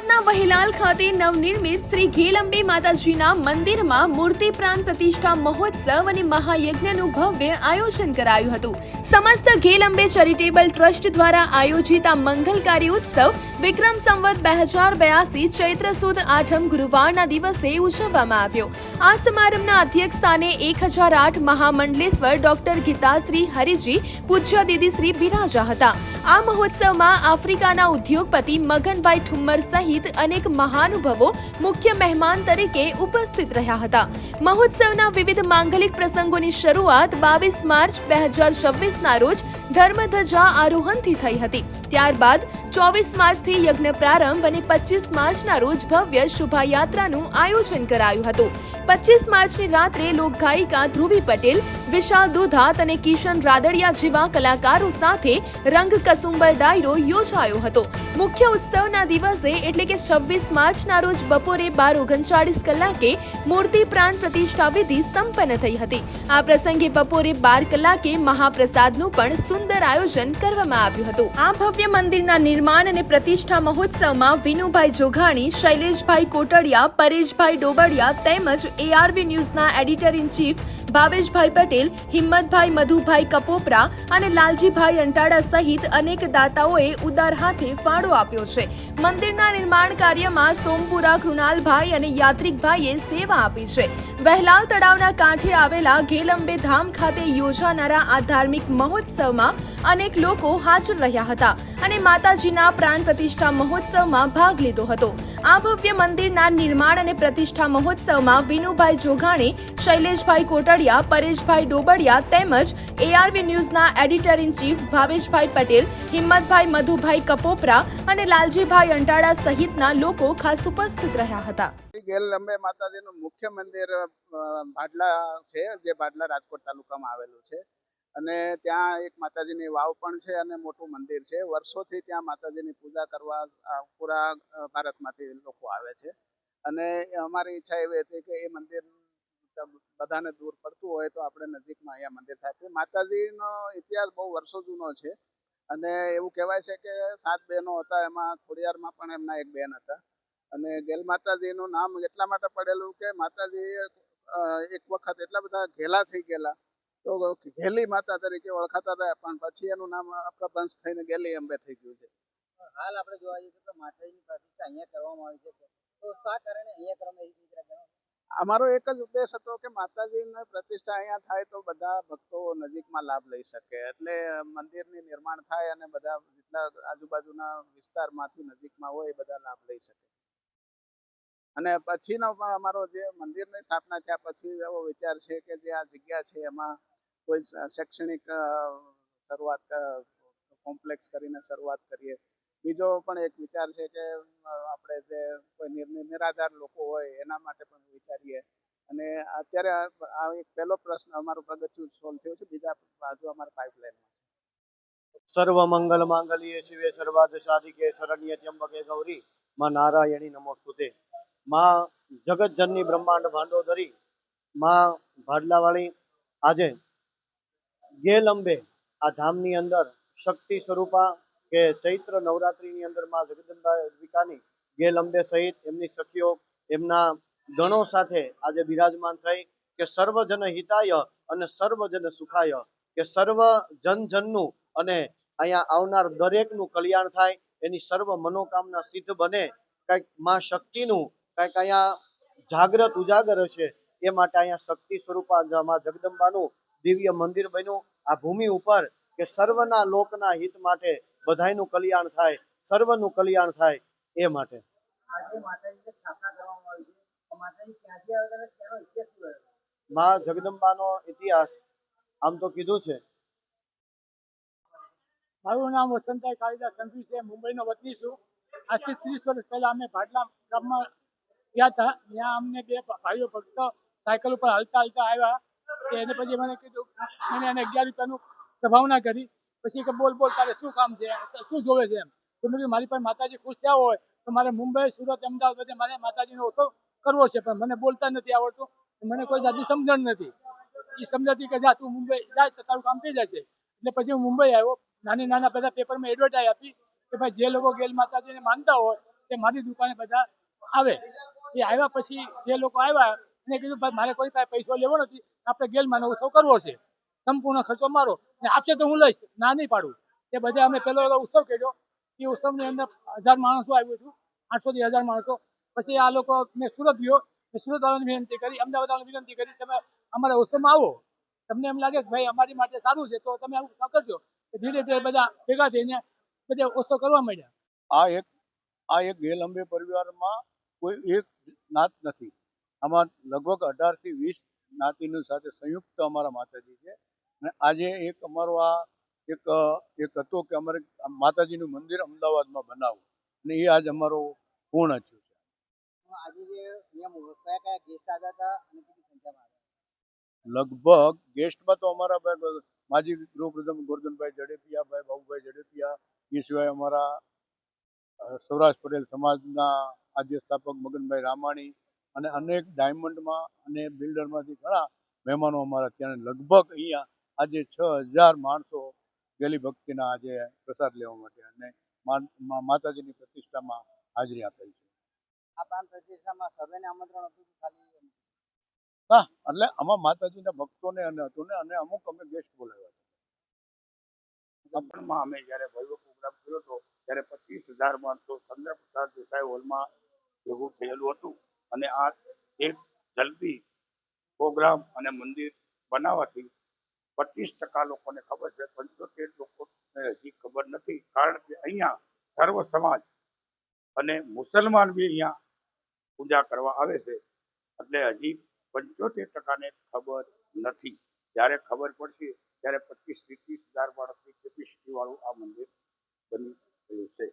અમદાવાદના વહીલાલ ખાતે નવનિર્મિત શ્રી ઘેલંબે માતાજીના મંદિરમાં મૂર્તિ પ્રાણ પ્રતિષ્ઠા મહોત્સવ અને મહાયજ્ઞનું ભવ્ય આયોજન કરાયું હતું. સમસ્ત ઘેલંબે ચેરિટેબલ ટ્રસ્ટ દ્વારા આયોજિત આ મંગલકારી ઉત્સવ વિક્રમ સંવત 2082 ચૈત્ર સુદ 8મ ગુરુવારના દિવસે ઉજવવામાં આવ્યો. આ સમારંભના અધ્યક્ષ સ્થાને 1008 મહામંડલેશ્વર ડોક્ટર ગીતાશ્રી હરિજી પૂજ્ય દીદીશ્રી બિરાજા હતા. આ મહોત્સવમાં આફ્રિકાના ઉદ્યોગપતિ મગનભાઈ ઠુમ્મર સહિત અનેક મહાનુભાવો મુખ્ય મહેમાન તરીકે ઉપસ્થિત રહ્યા હતા. મહોત્સવના વિવિધ માંગલિક પ્રસંગોની શરૂઆત 22 માર્ચ 2026ના રોજ ધર્મધજા આરોહણથી થઈ હતી. ત્યારબાદ 24 માર્ચથી યજ્ઞ પ્રારંભ અને 25 માર્ચના રોજ ભવ્ય શોભાયાત્રાનું આયોજન કરાયું હતું. 25 માર્ચની રાત્રે લોકગાયિકા ધ્રુવી પટેલ, વિશાલ દુધાત અને કિશન રાદડિયા જેવા કલાકારો સાથે રંગ કસુંબર ડાયરો યોજાયો હતો. મુખ્ય ઉત્સવના દિવસે એટલે કે 26 માર્ચના રોજ બપોરે 12:39 કલાકે મૂર્તિ પ્રાણ પ્રતિષ્ઠા વિધિ સંપન્ન થઈ હતી. આ પ્રસંગે બપોરે 12 કલાકે મહાપ્રસાદનું પણ સુંદર આયોજન કરવામાં આવ્યું હતું. આ ભવ્ય મંદિરના નિર્માણ અને પ્રતિષ્ઠા મહોત્સવમાં વિનુભાઈ જોઘાણી, શૈલેષભાઈ કોટડિયા, પરેશભાઈ ડોબડિયા તેમજ ARV ન્યૂઝના એડિટર ઇન ચીફ ભાવેશભાઈ પટેલ, હિંમતભાઈ મધુભાઈ કપોપરા અને લાલજીભાઈ અંટાળા સહિત અનેક દાતાઓએ ઉદાર હાથે ફાળો આપ્યો છે. મંદિરના નિર્માણ કાર્યમાં સોમપુરા કૃણાલભાઈ અને યાત્રિકભાઈએ સેવા આપી છે. વહેલાલ તળાવના કાંઠે આવેલા ઘેલંબે ધામ ખાતે યોજાનારા આ ધાર્મિક મહોત્સવમાં અનેક લોકો હાજર રહ્યા હતા અને માતાજીના પ્રાણ પ્રતિષ્ઠા મહોત્સવમાં ભાગ લીધો હતો. આ ભવ્ય મંદિરના નિર્માણ અને પ્રતિષ્ઠા મહોત્સવમાં વિનુભાઈ જોઘાણી, શૈલેષભાઈ કોટડિયા, પરેશભાઈ ડોબડિયા તેમજ ARV ન્યૂઝના એડિટર ઇન ચીફ ભાવેશભાઈ પટેલ, હિંમતભાઈ મધુભાઈ કપોપરા અને લાલજીભાઈ અંટાળા સહિતના લોકો ખાસ ઉપસ્થિત રહ્યા હતા. ઘેલંબે માતાજીનું મુખ્ય મંદિર ભાડલા છે, જે ભાડલા રાજકોટ તાલુકામાં આવેલું છે અને ત્યાં એક માતાજીની વાવ પણ છે અને મોટું મંદિર છે. વર્ષોથી ત્યાં માતાજીની પૂજા કરવા પૂરા ભારતમાંથી લોકો આવે છે અને અમારી ઈચ્છા એવી હતી કે એ મંદિર બધાને દૂર પડતું હોય તો આપણે નજીકમાં અહીંયા મંદિર થાય. માતાજીનો ઇતિહાસ બહુ વર્ષો જૂનો છે અને એવું કહેવાય છે કે 7 બહેનો હતા, એમાં ખોડિયારમાં પણ એમના એક બેન હતા અને ગેલ માતાજીનું નામ એટલા માટે પડેલું કે માતાજી એક વખત એટલા બધા ઘેલા થઈ ગયેલા તો ઘેલી માતા તરીકે ઓળખાતા હતા, પણ પછી એનું નામ અપ્રભંશ થઈને ગેલી અંબે થઈ ગયું છે. હાલ આપણે જોવા જઈએ તો માતાજીની પ્રતિષ્ઠા અહીંયા કરવામાં આવી છે, તો શા કારણે અહીંયા કરવામાં આવી? અમારો એક જ ઉદ્દેશ હતો કે માતાજીની પ્રતિષ્ઠા અહીંયા થાય તો બધા ભક્તો નજીકમાં લાભ લઈ શકે, એટલે મંદિરની નિર્માણ થાય અને બધા જેટલા આજુબાજુના વિસ્તારમાંથી નજીકમાં હોય એ બધા લાભ લઈ શકે. અને પછીનો પણ અમારો જે મંદિરની સ્થાપના થયા પછી એવો વિચાર છે કે જે આ જગ્યા છે એમાં કોઈ શૈક્ષણિક શરૂઆત કોમ્પ્લેક્સ કરીને શરૂઆત કરીએ. બીજો પણ એક વિચાર છે કે આપણે જે કોઈ નિરાધાર લોકો હોય એના માટે પણ વિચારીએ અને અત્યારે આ એક પહેલો પ્રશ્ન અમારો પગથિયું સોલ્વ થયું છે, બીજા બાજુ અમારા પાઇપલાઇનમાં છે. સર્વ મંગલ માંગલ્યે શિવે સર્વાર્થ સાધિકે શરણ્ય ત્ર્યંબકે ગૌરી માં નારાયણી નમોસ્તુતે. માં જગતજનની બ્રહ્માંડ ભાંડોદરી માં ભાડલાવાળી આજે ઘેલંબે આ ધામની અંદર શક્તિ સ્વરૂપા કે ચૈત્ર નવરાત્રિની અંદર માં જગદંબા અંબિકાની ઘેલંબે સહિત એમની સખીઓ એમના ગણો સાથે આજે બિરાજમાન થઈ કે સર્વજન હિતાય અને સર્વજન સુખાય, કે સર્વ જનનું અને અહીંયા આવનાર દરેકનું કલ્યાણ થાય, એની સર્વ મનોકામના સિદ્ધ બને. કંઈક માં શક્તિનું કંઈક અહીંયા જાગ્રત ઉજાગર છે એ માટે અહીંયા શક્તિ સ્વરૂપા માં જગદંબાનું દિવ્ય મંદિર બન્યું આ ભૂમિ ઉપર કે સર્વના લોકના હિત માટે બધાયનું કલ્યાણ થાય, સર્વનું કલ્યાણ થાય એ માટે. માં જગદંબાનો ઇતિહાસ આમ તો કીધું છે. મારું નામ વસંતભાઈ કાળીદાસ સંઘવી છે, મુંબઈનો વતની છું. આજથી 30 વર્ષ પહેલા અમે ભાડલા ગામમાં ગયા હતા. ત્યાં અમને 2 ભાઈઓ ભક્તો સાયકલ ઉપર હાલતા આવ્યા કે એને પછી મને કીધું, મને એને 11 રૂપિયાનું પ્રભાવના કરી. પછી કે બોલ તારે શું કામ છે, શું જોવે છે એમ. તો મેં કીધું મારી પાસે માતાજી ખુશ થયા હોય તો મારે મુંબઈ, સુરત, અમદાવાદ બધે મારે માતાજીનો ઉત્સવ કરવો છે, પણ મને બોલતા નથી આવડતું, મને કોઈ જાતની સમજણ નથી. એ સમજાતી કે જા તું મુંબઈ જાય તો તારું કામ થઈ જશે. એટલે પછી હું મુંબઈ આવ્યો. નાના બધા પેપરમાં એડવર્ટાઈઝ આપી કે ભાઈ જે લોકો ગેલ માતાજીને માનતા હોય તે મારી દુકાને બધા આવે. એ આવ્યા પછી જે લોકો આવ્યા એને કીધું ભાઈ મારે કોઈ પાસે પૈસો લેવો નથી, આપણે ગેલમાં ઉત્સવ કરવો છે, સંપૂર્ણ ખર્ચો મારો, ને આપશે તો હું લઈશ, ના નહીં પાડું. તે બધા અમે પેલો ઉત્સવ કર્યો. એ ઉત્સવની અંદર 1000 માણસો આવ્યું હતું, 800 થી 1000 માણસો. પછી આ લોકો મેં સુરત ગયો, સુરત વાળાને વિનંતી કરી, અમદાવાદ વાળાને વિનંતી કરી, તમે અમારા ઉત્સવમાં આવો, તમને એમ લાગે કે ભાઈ અમારી માટે સારું છે તો તમે આવું કરજો. ધીરે ધીરે બધા ભેગા થઈને બધા ઉત્સવ કરવા માંડ્યા. આ એક ગેલંબે પરિવારમાં કોઈ એક નાત નથી. આમાં લગભગ 18 થી 20 જ્ઞાતિનું સાથે સંયુક્ત અમારા માતાજી છે. અને આજે એક અમારો આ એક હતો કે અમારે માતાજીનું મંદિર અમદાવાદમાં બનાવવું, અને એ આજ અમારો પૂર્ણ થયું છે. આજે જે અહીંયા કયા કયા ગેસ્ટ આવ્યા હતા અને કેટલી સંખ્યામાં આવ્યા? લગભગ ગેસ્ટમાં તો અમારા માજી ગૃહપ્રધાન ગોરધનભાઈ ઝડેપિયા, ભાઈ બાબુભાઈ ઝડેપિયા, એ સિવાય અમારા સૌરાષ્ટ્ર પટેલ સમાજના આદ્ય સ્થાપક મગનભાઈ રામાણી અને અનેક ડાયમંડમાં અને બિલ્ડરમાંથી ઘણા મહેમાનો અમારા ત્યાં. લગભગ અહીંયા આજે 6000 માણસો ગેલી ભક્તિના આજે પ્રસાદ લેવા માટે અને માતાજીની પ્રતિષ્ઠામાં હાજરી આપેલ છે. આ પ્રાણ પ્રતિષ્ઠામાં સર્વેને આમંત્રણ હતું કે ખાલી? હા, એટલે આમાં માતાજીના ભક્તોને અને હતું ને, અને અમુક અમે ગેસ્ટ બોલાવ્યા હતા. અમે જ્યારે ભવ્ય પ્રોગ્રામ કર્યો હતો ત્યારે 25,000 માણસો ચંદ્રપ્રસાદ દેસાઈ હોલમાં ભેગું થયેલું હતું. અને આ એક જલ્દી પ્રોગ્રામ અને મંદિર બનાવવાથી 25% લોકોને ખબર છે, 75 લોકોને હજી ખબર નથી. કારણ કે અહીંયા સર્વ સમાજ અને મુસલમાન બી અહીંયા પૂજા કરવા આવે છે, એટલે હજી 75% ને ખબર નથી. જ્યારે ખબર પડશે ત્યારે 25-30,000 માણસની કેપેસિટી વાળું આ મંદિર બની ગયું છે.